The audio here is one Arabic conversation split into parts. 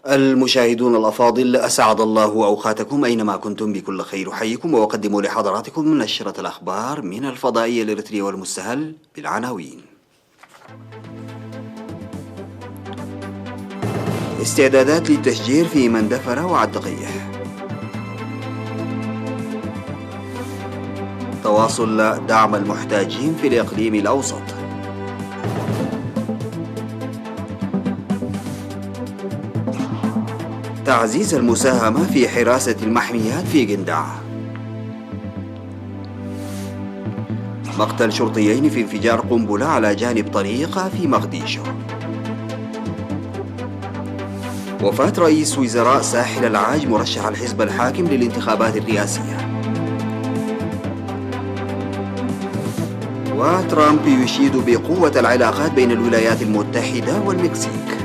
المشاهدون الأفاضل، أسعد الله أوقاتكم أينما كنتم بكل خير. أحييكم وأقدم لحضراتكم نشرة الأخبار من الفضائية الإريترية والمستهل بالعناوين. استعدادات للتشجير في مندفرة وعالدقيح. تواصل دعم المحتاجين في الإقليم الأوسط. تعزيز المساهمة في حراسة المحميات في قندع. مقتل شرطيين في انفجار قنبلة على جانب طريق في مقديشو. وفاة رئيس وزراء ساحل العاج مرشح الحزب الحاكم للانتخابات الرئاسية. وترامب يشيد بقوة العلاقات بين الولايات المتحدة والمكسيك.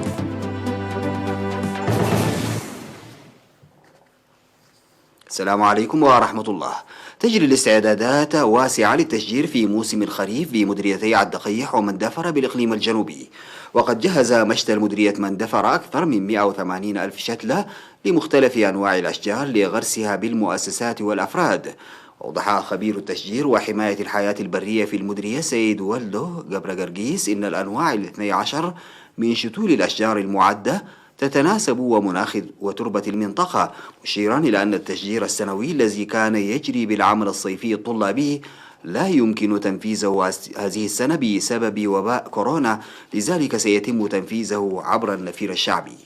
السلام عليكم ورحمة الله. تجري الاستعدادات واسعة للتشجير في موسم الخريف بمديريتي عالدقيح ومندفرة بالإقليم الجنوبي، وقد جهز مشتل مديرية مندفرة أكثر من 180 ألف شتلة لمختلف أنواع الأشجار لغرسها بالمؤسسات والأفراد. أوضح خبير التشجير وحماية الحياة البرية في المديرية سيد والدو قبر قرقيس إن الأنواع الاثني عشر من شتول الأشجار المعدة تتناسب ومناخ وتربة المنطقة، مشيرا إلى أن التشجير السنوي الذي كان يجري بالعمل الصيفي الطلابي لا يمكن تنفيذه هذه السنة بسبب وباء كورونا، لذلك سيتم تنفيذه عبر النفير الشعبي.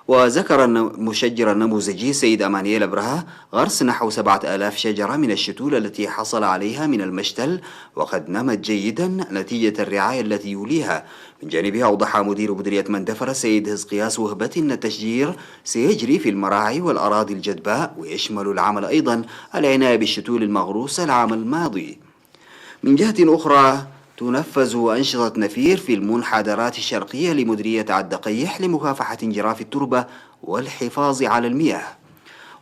وذكر المشجر النموذجي سيد أمانييل أبرهة غرس نحو 7000 شجرة من الشتول التي حصل عليها من المشتل، وقد نمت جيدا نتيجة الرعاية التي يوليها. من جانبه أوضح مدير مديرية مندفرة سيد هزقياس وهبة أن التشجير سيجري في المراعي والأراضي الجدباء، ويشمل العمل أيضا العناية بالشتول المغروسة العام الماضي. من جهة أخرى تنفذ أنشطة نفير في المنحدرات الشرقية لمديرية عالدقيح لمكافحة انجراف التربة والحفاظ على المياه،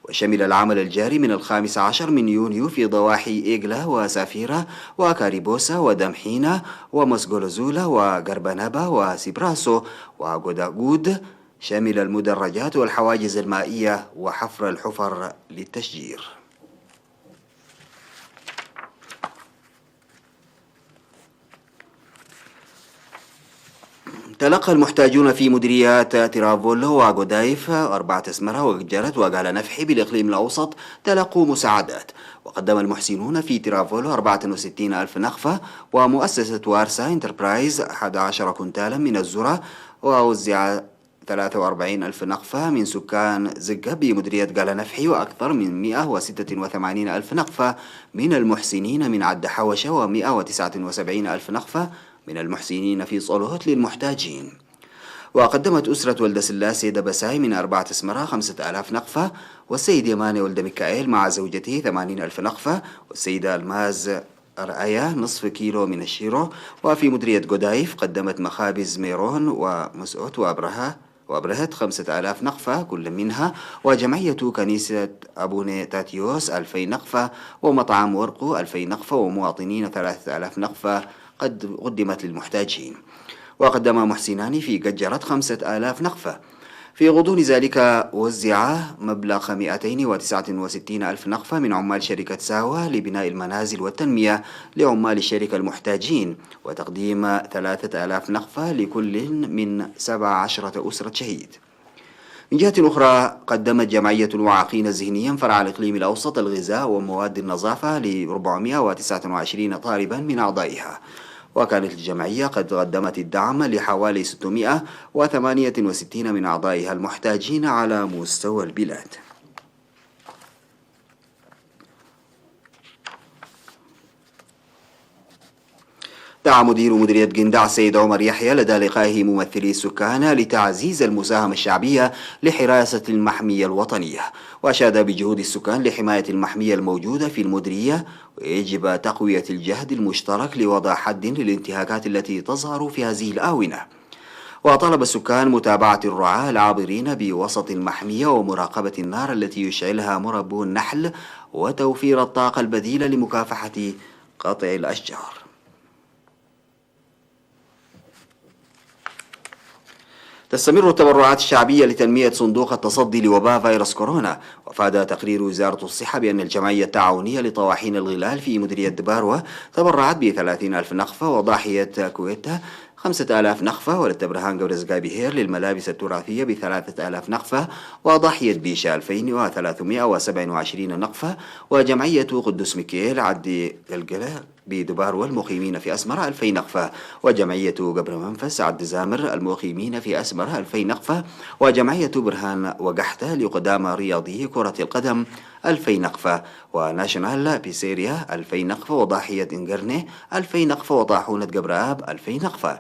وشمل العمل الجاري من 15 من يونيو في ضواحي إيغلا وسافيرا وكاريبوسا ودمحينا ومسغولوزولا وغربنابا وسيبراسو وغوداغود، شامل المدرجات والحواجز المائية وحفر الحفر للتشجير. تلقى المحتاجون في مديريات تيرافولو وغودايف أربعة أسمرة وجرت وقال نفحي بالإقليم الأوسط تلقوا مساعدات، وقدم المحسنون في تيرافولو 64 ألف نخفة، ومؤسسة وارسا انتربرايز 11 كنتالا من الذرة، ووزع 43 ألف نقفة من سكان زقة بمديرية قال نفحي، وأكثر من 186 ألف نقفة من المحسنين من عد حوشة، و179 ألف نقفة من المحسنين في صلوت للمحتاجين. وقدمت أسرة ولد سلاسي دبساي من 4 أسمرة 5000 نقفة، والسيد يماني ولد ميكائيل مع زوجته 80 ألف نقفة، والسيدة الماز رأيا نصف كيلو من الشيرو. وفي مديرية قدايف قدمت مخابز ميرون ومسعود وأبرهت 5000 نقفة كل منها، وجمعية كنيسة أبوني تاتيوس 2000 نقفة، ومطعم ورقو 2000 نقفة، ومواطنين 3000 نقفة قد قدمت للمحتاجين. وقدم محسنان في قجرة 5000 نقفة. في غضون ذلك وزع مبلغ 269 ألف نقفة من عمال شركة ساوى لبناء المنازل والتنمية لعمال الشركة المحتاجين، وتقديم 3000 نقفة لكل من 17 أسرة شهيد. من جهة أخرى قدمت جمعية الواعقين الذهنيا فرع الإقليم الأوسط الغذاء ومواد النظافة ل 429 طالبا من أعضائها، وكانت الجمعية قد قدمت الدعم لحوالي 668 من أعضائها المحتاجين على مستوى البلاد. دعا مدير مديرية قندع سيد عمر يحيى لدى لقائه ممثلي السكان لتعزيز المساهمة الشعبية لحراسة المحمية الوطنية، وأشاد بجهود السكان لحماية المحمية الموجودة في المديرية، ويجب تقوية الجهد المشترك لوضع حد للانتهاكات التي تظهر في هذه الآونة. وطلب السكان متابعة الرعاة العابرين بوسط المحمية ومراقبة النار التي يشعلها مربو النحل، وتوفير الطاقة البديلة لمكافحة قطع الأشجار. تستمر التبرعات الشعبية لتنمية صندوق التصدي لوباء فيروس كورونا. وأفاد تقرير وزارة الصحة بأن الجمعية التعاونية لطواحين الغلال في مديرية دباروة تبرعت ب30,000 نخفة، وضاحية كويتا 5,000 نخفة، وللتبرهان قبرز بيهير للملابس التراثية ب3,000 نخفة، وضاحية بيشا 2,327 نخفة، وجمعية قدس ميكيل عد قلقلة بدبار والمقيمين في أسمرة 2000 نخفة، وجمعية قبر منفس عد زامر المقيمين في أسمرة 2000 نخفة، وجمعية برهان وقحتة لقدامى رياضي كرة القدم 2000 نخفة، وناشونال بيسيريا 2000 نخفة، وضاحية إنقرني 2000 نخفة، وطاحونة قبر آب 2000 نخفة.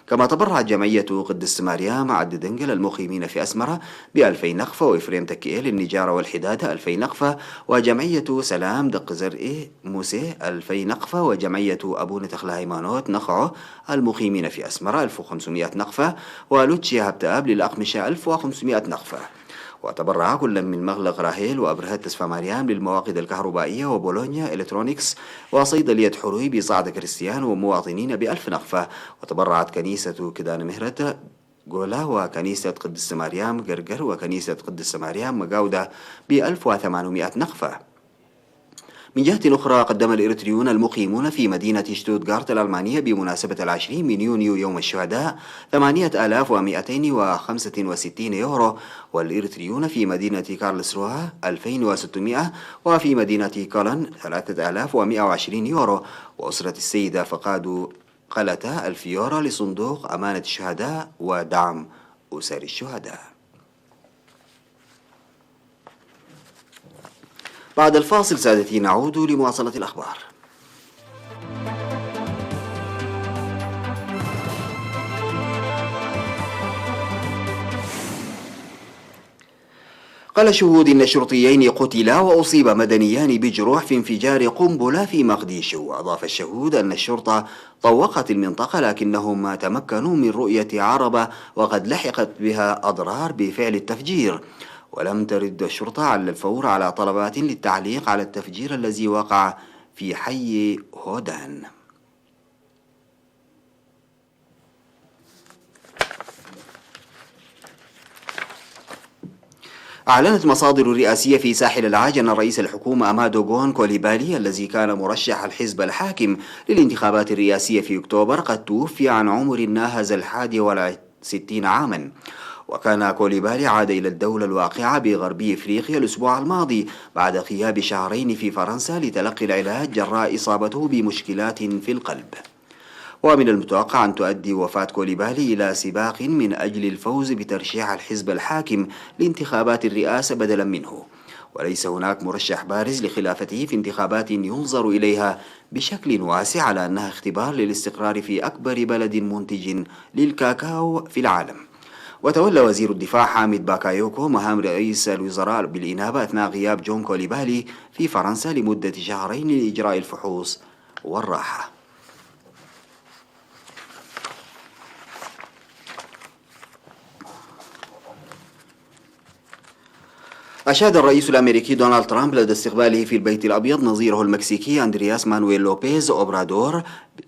كما تبرعت جمعية قدس مريم عد دنقل المقيمين في أسمرة ب2000 نخفة، وإفريم تكيل النجارة والحدادة 2000 نخفة، وجمعية سلام دق زرقي موسى 2000 نخفة، وجمعية أبو نتخلا هيمانوت نخعو المقيمين في أسمرة 1500 نخفة، ولوتشي هبتاب للأقمشة 1500 نخفة. وتبرع كل من مغلق راهيل وأبرهات تسفى مريم للمواقد الكهربائية وبولونيا إلكترونيكس وصيدلية حروي بصعد كريستيان ومواطنين ب1000 نخفة. وتبرعت كنيسة كدان مهرة جولا وكنيسة قدس مريم قرقر وكنيسة قدس مريم مقاودة ب1800 نخفة. من جهة أخرى، قدم الإريتريون المقيمون في مدينة شتوتغارت الألمانية بمناسبة 20 من يونيو يوم الشهداء 8,265 يورو، والإريتريون في مدينة كارلسروه 2,600، وفي مدينة كولن 3,120 يورو. وأسرة السيدة فقادوا قلة 1000 يورو لصندوق أمانة الشهداء ودعم أسر الشهداء. بعد الفاصل سادتي نعود لمواصلة الأخبار. قال شهود إن الشرطيين قتلا وأصيب مدنيان بجروح في انفجار قنبلة في مقديشو. وأضاف الشهود أن الشرطة طوقت المنطقة لكنهم تمكنوا من رؤية عربة وقد لحقت بها أضرار بفعل التفجير. ولم ترد الشرطة على الفور على طلبات للتعليق على التفجير الذي وقع في حي هودان. أعلنت مصادر رئاسية في ساحل العاج أن رئيس الحكومة أمادو غون كوليبالي الذي كان مرشح الحزب الحاكم للانتخابات الرئاسية في أكتوبر قد توفي عن عمر ناهز 61 عاما. وكان كوليبالي عاد إلى الدولة الواقعة بغربي إفريقيا الأسبوع الماضي بعد غياب شهرين في فرنسا لتلقي العلاج جراء إصابته بمشكلات في القلب. ومن المتوقع أن تؤدي وفاة كوليبالي إلى سباق من أجل الفوز بترشيح الحزب الحاكم لانتخابات الرئاسة بدلا منه، وليس هناك مرشح بارز لخلافته في انتخابات ينظر إليها بشكل واسع على أنها اختبار للاستقرار في أكبر بلد منتج للكاكاو في العالم. وتولى وزير الدفاع حامد باكايوكو مهام رئيس الوزراء بالإنابة أثناء غياب جون كوليبالي في فرنسا لمدة شهرين لإجراء الفحوص والراحة. أشاد الرئيس الأمريكي دونالد ترامب لدى استقباله في البيت الأبيض نظيره المكسيكي أندرياس مانويل لوبيز أوبرادور،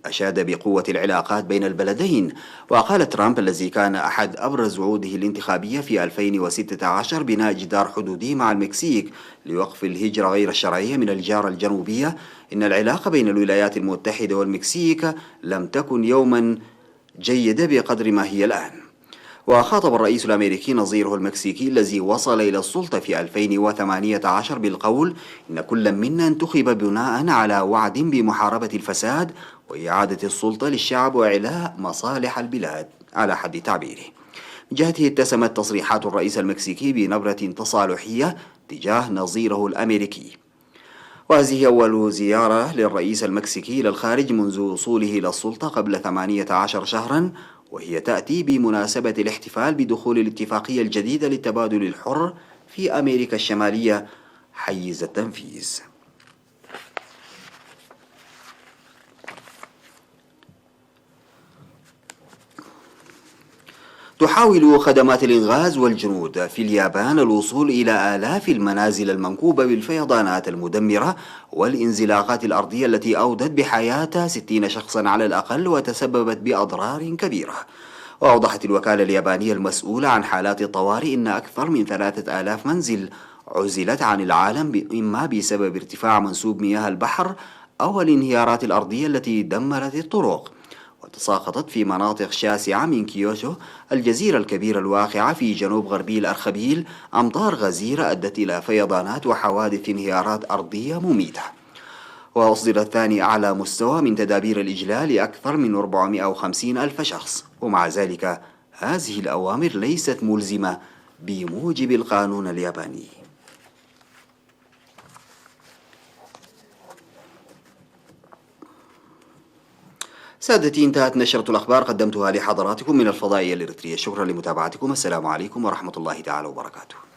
أشاد بقوة العلاقات بين البلدين. وقال ترامب الذي كان أحد أبرز وعوده الانتخابية في 2016 بناء جدار حدودي مع المكسيك لوقف الهجرة غير الشرعية من الجارة الجنوبية إن العلاقة بين الولايات المتحدة والمكسيك لم تكن يوما جيدة بقدر ما هي الآن. وخاطب الرئيس الأمريكي نظيره المكسيكي الذي وصل إلى السلطة في 2018 بالقول إن كل منا انتخب بناء على وعد بمحاربة الفساد وإعادة السلطة للشعب وإعلاء مصالح البلاد على حد تعبيره. من جهته اتسمت تصريحات الرئيس المكسيكي بنبرة تصالحية تجاه نظيره الأمريكي. وهذه أول زيارة للرئيس المكسيكي إلى الخارج منذ وصوله إلى السلطة قبل 18 شهرا، وهي تأتي بمناسبة الاحتفال بدخول الاتفاقية الجديدة للتبادل الحر في أمريكا الشمالية حيز التنفيذ. تحاول خدمات الإنقاذ والجنود في اليابان الوصول إلى آلاف المنازل المنكوبة بالفيضانات المدمرة والانزلاقات الأرضية التي أودت بحياة 60 شخصا على الأقل وتسببت بأضرار كبيرة. وأوضحت الوكالة اليابانية المسؤولة عن حالات الطوارئ أن أكثر من 3000 منزل عزلت عن العالم، إما بسبب ارتفاع منسوب مياه البحر أو الانهيارات الأرضية التي دمرت الطرق، وتساقطت في مناطق شاسعة من كيوتو الجزيرة الكبيرة الواقعة في جنوب غربي الأرخبيل أمطار غزيرة أدت إلى فيضانات وحوادث انهيارات أرضية مميتة. وأصدر الثاني أعلى مستوى من تدابير الإجلاء لأكثر من 450 ألف شخص، ومع ذلك هذه الأوامر ليست ملزمة بموجب القانون الياباني. سادتي، انتهت نشرة الأخبار قدمتها لحضراتكم من الفضائية الإريترية. شكرا لمتابعتكم. السلام عليكم ورحمة الله تعالى وبركاته.